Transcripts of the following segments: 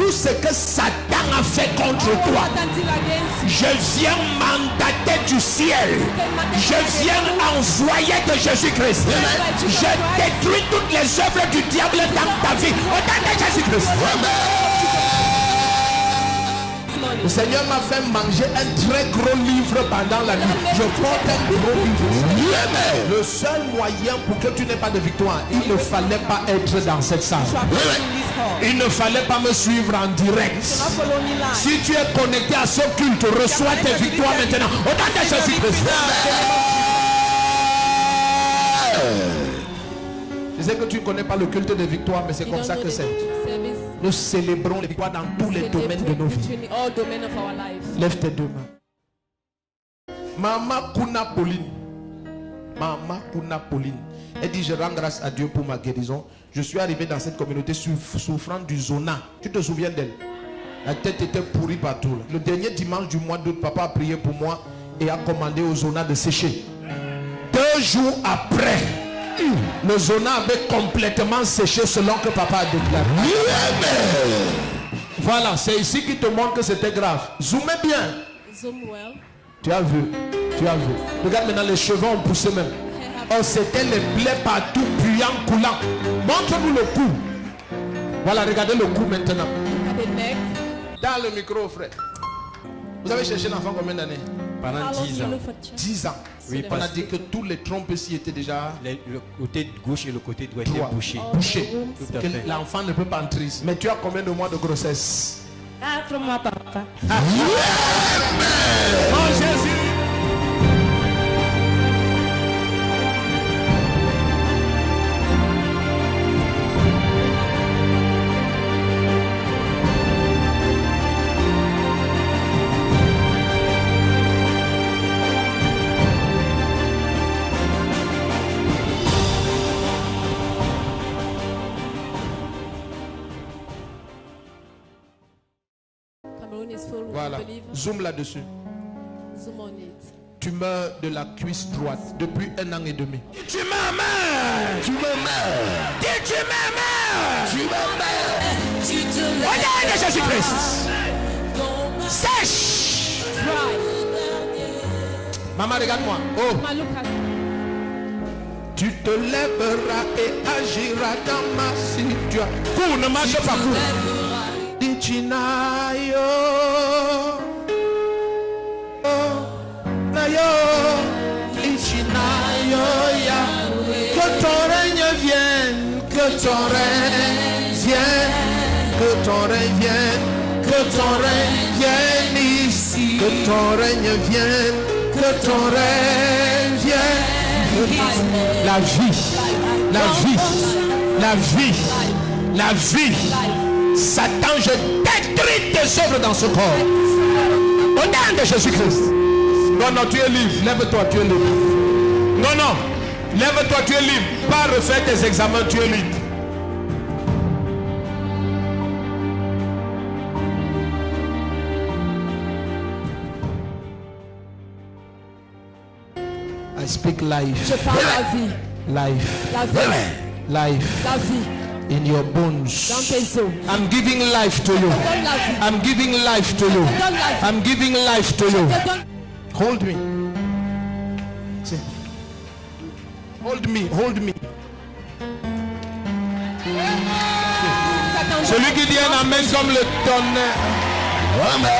tout ce que Satan a fait contre toi, je viens mandater du ciel. Je viens envoyer de Jésus-Christ. Je détruis toutes les œuvres du diable dans ta vie. Au nom de Jésus-Christ. Le Seigneur m'a fait manger un très gros livre pendant la nuit. Je porte un gros livre. Le seul moyen pour que tu n'aies pas de victoire, il ne fallait pas être dans cette salle. Il ne fallait pas me suivre en direct. Si tu es connecté à ce culte, reçois tes victoires maintenant. Au nom de Jésus-Christ. Je sais que tu ne connais pas le culte de victoire, mais c'est comme ça que c'est. Nous célébrons les victoires dans tous les domaines de nos vies. Lève tes deux mains. Maman Kuna Pauline. Maman Kuna Pauline. Elle dit, je rends grâce à Dieu pour ma guérison. Je suis arrivé dans cette communauté souffrant du zona. Tu te souviens d'elle? La tête était pourrie partout. Le dernier dimanche du mois d'août, papa a prié pour moi et a commandé au zona de sécher. 2 jours après, le zona avait complètement séché selon que papa a déclaré. Voilà, c'est ici qu'il te montre que c'était grave. Zoomez bien. Zoom well. Tu as vu. Regarde maintenant, les cheveux ont poussé même. Oh, c'était les plaies partout, puant, coulant. Montre-nous le cou. Voilà, regardez le cou maintenant. Dans le micro, frère. Vous avez cherché l'enfant combien d'années? Pendant 10 ans. 10 ans. Oui, on a dit que tous les trompes ici étaient déjà... Le côté gauche et le côté droit étaient bouchés. Bouchés. L'enfant ne peut pas entrer. Mais tu as combien de mois de grossesse? 4 mois, papa. Oh Jésus! Voilà, zoom là-dessus. Zoom on it. Tu meurs de la cuisse droite depuis 1 an et demi. Tu m'aimes! Tu m'aimes! Tu m'aimes! Tu m'aimes! Au nom de Jésus-Christ! Sèche! Maman, regarde-moi. Oh! Tu te lèveras et agiras dans ma situation. Cours, ne marche pas, cours. Dichinayo, nayo, dichinayo Yahweh. Que ton règne vienne, que ton règne vienne, que ton règne vienne, que ton règne vienne ici. Que ton règne vienne, que ton règne vienne. La vie, la vie, la vie, la vie. Satan, je détruis tes œuvres dans ce corps. Au nom de Jésus-Christ. Non, non, tu es libre. Lève-toi, tu es libre. Non, non. Lève-toi, tu es libre. Pas refaire tes examens, tu es libre. I speak life. Je parle la vie. Life. La vie. Life. La vie. In your bones. Dans tes os. I'm giving life to you. I'm giving life to you. I'm giving life to you. Hold me. See. Hold me. Hold me. Celui qui dit un amen comme le tonnerre. Amen.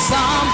Some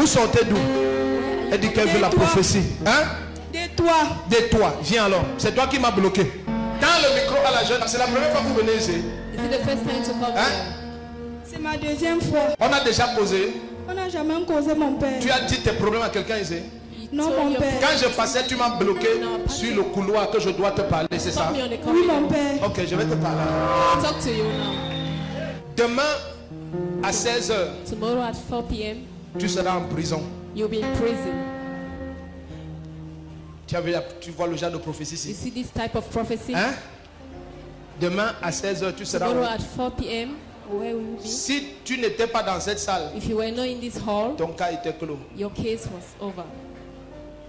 Vous sortez d'où? Elle dit qu'elle veut la prophétie. Hein? De toi. De toi. Viens alors. C'est toi qui m'as bloqué. Dans le micro à la jeune, c'est la première fois que vous venez ici. Is it the first time to come Hein? here? C'est ma deuxième fois. On a déjà posé. On n'a jamais causé mon père. Tu as dit tes problèmes à quelqu'un ici. You Non, told mon your père. Quand je passais, tu m'as bloqué sur le couloir que je dois te parler, c'est ça? Stop me on the Oui, corridor. mon père. Ok, je vais te parler. Talk to you now. Demain, à 16h, Tomorrow at 4 p.m., tu seras en prison. you'll be in prison. Tu vois le genre de prophétie You ici. see this type of prophecy? Hein? Demain, à 16h, tu seras Tomorrow en... at 4 p.m., where will you be? Si tu n'étais pas dans cette salle, If you were not in this hall, ton cas était clos. your case was over.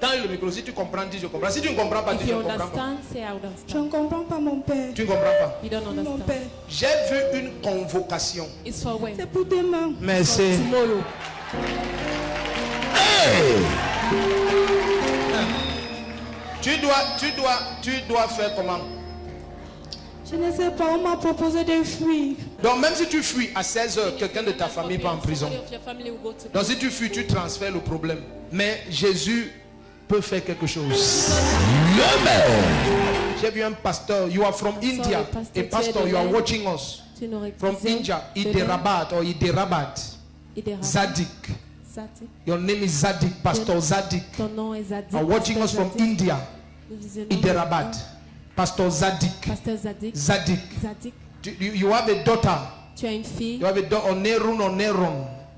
Dans le micro, si tu comprends, dis je comprends. Si tu ne comprends pas, dis If je you ne comprends pas. understand, say I Je ne understand. comprends pas mon père. Tu ne comprends pas. You don't Mon understand. père. J'ai vu une convocation. It's for when? C'est pour demain. Mais c'est... Tomorrow. Tu dois faire comment? Je ne sais pas, on m'a proposé de fuir. Donc même si tu fuis à 16h, quelqu'un de ta famille va en prison. Somebody of your family will go to Donc si tu fuis, tu transfères le problème. Mais Jésus peut faire quelque chose. J'ai vu un pasteur. You are from India. A pastor, you are watching us. Tu n'aurais From India. Hyderabad or Hyderabad. Zadik. Zadik. Your name is Zadik. Pastor Zadik. Ton nom est Zadik. Are watching us from India. Nous disons Hyderabad. Pastor Zadik. Pasteur Zadik. Zadik. Zadik. You have a daughter. Tu as une fille. You have a daughter. Onerun.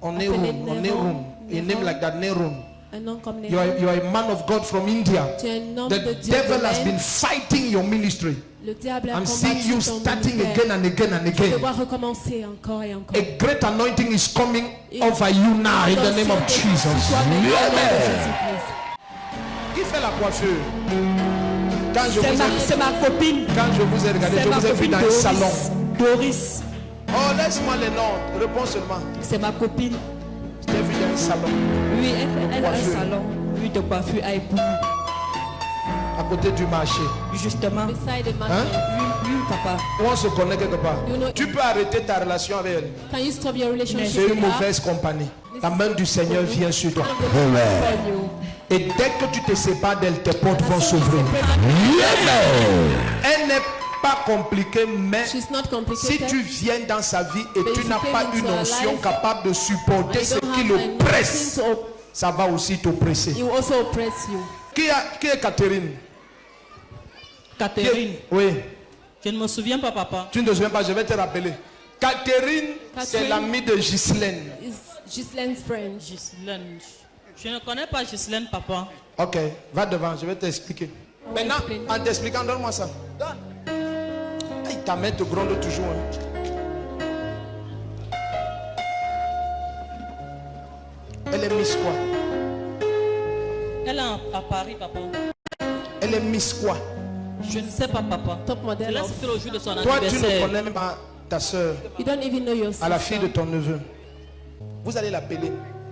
Appelée Neron. A name like that, Nerun. Un nom comme You are a man of God from India. Tu es un homme The de Dieu. devil de has l'Inde. been fighting your ministry. Le diable a I'm seeing combattu you ton starting ministère. again and again and Tu again. dois recommencer encore et encore. A great anointing is coming over you now in the name of Jesus. Qui fait la coiffure? Quand je C'est ma copine. quand je vous ai regardé, C'est je ma vous ai vu copine dans un Doris. salon. Doris. Oh, laisse-moi les noms. Réponds seulement. C'est ma copine. Je t'ai vu dans un salon. Oui, elle a un Coiffure. salon. Oui, de coiffure à Ebouni. À côté du marché. Justement. Beside the Hein? market. Oui, papa. Où on se connaît quelque part. You know- Tu peux arrêter ta relation avec elle. Can you stop your relationship C'est une with her? mauvaise compagnie. La main du Seigneur vient sur toi. Et dès que tu te sépares d'elle, tes portes vont s'ouvrir. Elle n'est pas compliquée, mais She's not si complicated. tu viens dans sa vie et But tu if n'as you pas came une into her onction life, capable de supporter and ce you don't qui have le anointing presse, to ça va aussi t'oppresser. He will also oppress you. Qui est Catherine? Catherine, Oui, je ne me souviens pas, papa. tu ne te souviens pas, je vais te rappeler. Catherine, c'est Catherine. l'amie de Ghislaine. Is Ghislaine's friend. Ghislaine. Je ne connais pas Ghislaine, papa. Ok, va devant, je vais t'expliquer. Maintenant, explain. en t'expliquant, donne-moi ça. Donne. Aïe, ta main te gronde toujours. Hein. Elle est Miss quoi? Elle est à Paris, papa. Elle est Miss quoi? Je ne sais pas, papa. Top Je model l'ai of. cité le jour de son Toi, tu ne anniversaire. connais même pas ta soeur, You don't even know your sister. à la fille de ton neveu. Vous allez l'appeler.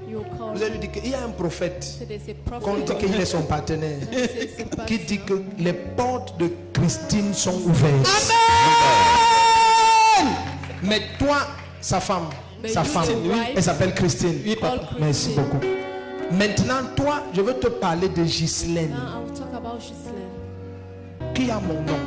You call. Vous allez lui dire qu'il y a un prophète Say there's a qu'on dit prophet. qu'il est son partenaire, Say it's a qui pastor. dit que les portes de Christine sont ouvertes. Mais toi, sa femme, Mais sa you, femme, your wife, elle s'appelle Christine. call Merci Christine. beaucoup. Maintenant, toi, je veux te parler de Ghislaine, Now I'll talk about Ghislaine. qui a mon nom,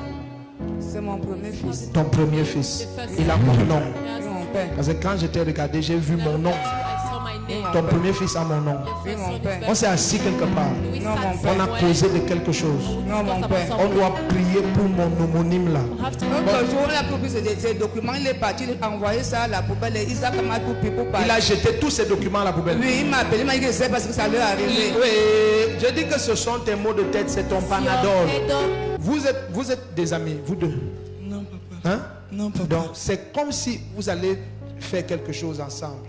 C'est mon premier fils. ton premier fils. Il a mon nom. Yes. Mon père. Parce que quand je t'ai regardé, j'ai vu mon nom. I saw my name. Ton premier fils a mon nom. Your first mon son is père. On very- s'est assis quelque part. We Non, sat mon père. On a somewhere. causé de quelque chose. Non, mon Discuss père. about On doit prier pour mon homonyme là. We have to L'autre jour, il a pris ces documents, il est parti, il a envoyé ça à la poubelle et Isaac m'a tout pris pour Il parler. a jeté tous ces documents à la poubelle. Oui, il m'a appelé, il m'a dit que c'est parce que ça lui est arrivé. Oui, je dis que ce sont tes mots de tête, c'est ton your panadol. head up. Vous êtes des amis, vous deux. Non, papa. Hein? Non, papa. Donc c'est comme si vous allez faire quelque chose ensemble.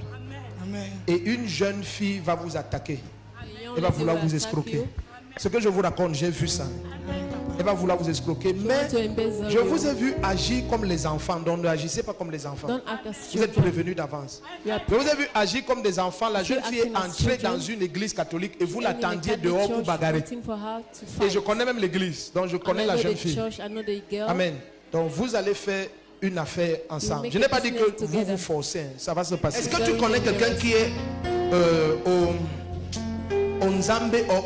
Amen. Et une jeune fille va vous attaquer. The young Elle va lady vouloir will vous attack escroquer. you. Ce que je vous raconte, j'ai vu ça. Elle va vouloir vous escroquer. She Mais want to embezzle je you. vous ai vu agir comme les enfants. Donc ne agissez pas comme les enfants. Don't act as Vous êtes children. prévenus d'avance. You are Je vous ai vu agir comme des enfants. La jeune fille est acting as entrée children. dans une église catholique et vous in the l'attendiez Catholic dehors pour church, bagarrer. waiting for her to Et je fight. connais même l'église. Donc je connais And I la know jeune the fille. church, I know the girl. Amen. Donc vous allez faire une affaire ensemble. make Je n'ai a pas dit que business vous together. vous forcez. Ça va se passer. Est-ce que Very tu connais quelqu'un dangerous. qui est Onzambe or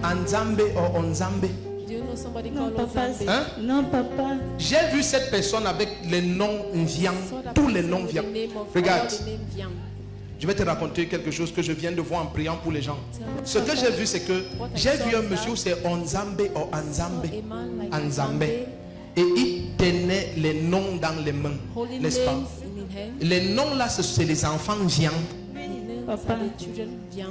Anzambe or Onzambe? Do you know somebody Non, called papa. Ozambe? Hein? Non, papa. J'ai vu cette personne avec les noms Vian, Saw that tous les person noms with Vian. the name of- Regarde, all the name Vian. je vais te raconter quelque chose que je viens de voir en priant pour les gens. Ce que j'ai vu, c'est que j'ai vu un monsieur, c'est Onzambe ou Anzambe. A man like Anzambe. Ozambe, Et il tenait les noms dans les mains, holding n'est-ce pas? names in his hand. Les noms là, c'est les enfants Vian. The names Papa. are the children Vian.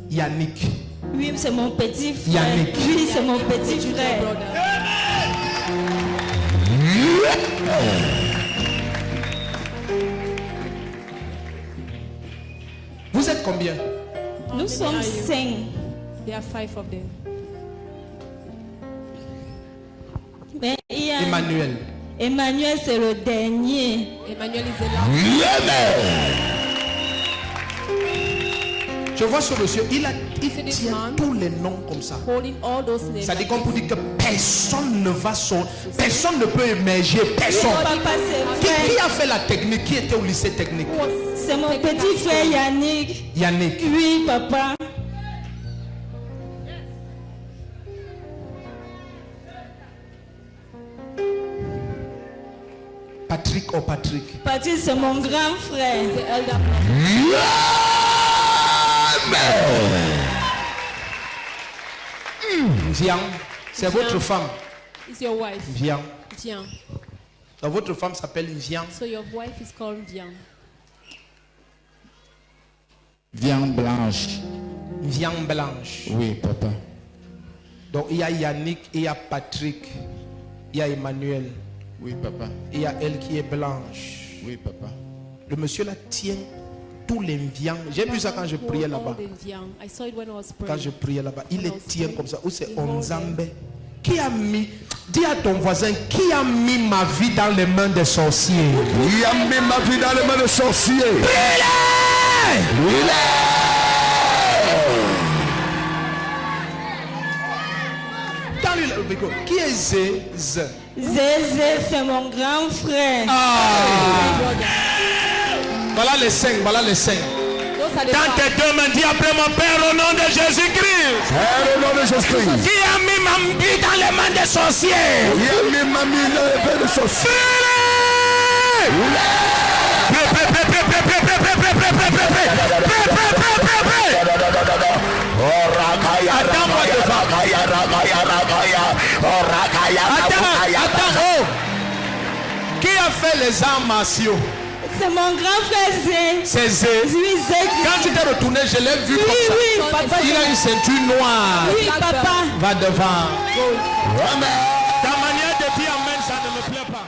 Yannick. Oui, c'est mon petit frère. Yannick. Oui, c'est mon petit Junior frère. brother. Vous êtes combien? Nous sommes 5. There are 5 of them. Mais il y a Emmanuel. Emmanuel, c'est le dernier. Emmanuel is the last. Je vois ce monsieur, il See this tient man? tous les noms comme ça. Holding all those names. Ça dit like qu'on peut this. dire que personne ne va sortir, personne ne peut émerger, personne. Papa, c'est Qui frère. a fait la technique? Qui était au lycée technique? C'est mon petit frère Yannick. Yannick. Oui, papa. Patrick ou Patrick. Patrick, c'est mon grand frère. The elder brother. Vian, c'est votre femme. Is your wife. Vian. Vian. Donc, votre femme s'appelle Vian. So your wife is called Vian. Viande blanche. Vian Blanche. Oui, papa. Donc il y a Yannick, il y a Patrick, il y a Emmanuel, Oui, papa. il y a elle qui est blanche. Oui, papa. Le monsieur là tient tous les viands. J'ai vu ça quand je priais Hold là-bas. all the Vian. I saw it when I was Quand praying. je priais là-bas, il les tient comme ça. Ou c'est He hold Onzambe. Qui a mis, dis à ton voisin, qui a mis ma vie dans les mains des sorciers? Il a mis ma vie dans les mains de sorciers. Dans le micro. Qui est Zé? Zézé, c'est mon grand frère. Voilà les cinq, voilà les cinq. Those are the Dans tes 5. deux mains, dis après mon Père au nom de Jésus-Christ. Père, au nom de Jésus-Christ. Qui a mis ma vie dans les mains des sorciers? Il a mis ma vie dans les mains de sorciers. Attends, oh. Qui a fait les arts martiaux? C'est mon grand frère Zé. C'est Zé. Oui, Zé. Quand tu t'es retourné, je l'ai vu Oui, comme ça. oui, papa. Il a une ceinture noire. Oui, papa. Va devant. Ta manière de dire amen, ça ne me plaît pas.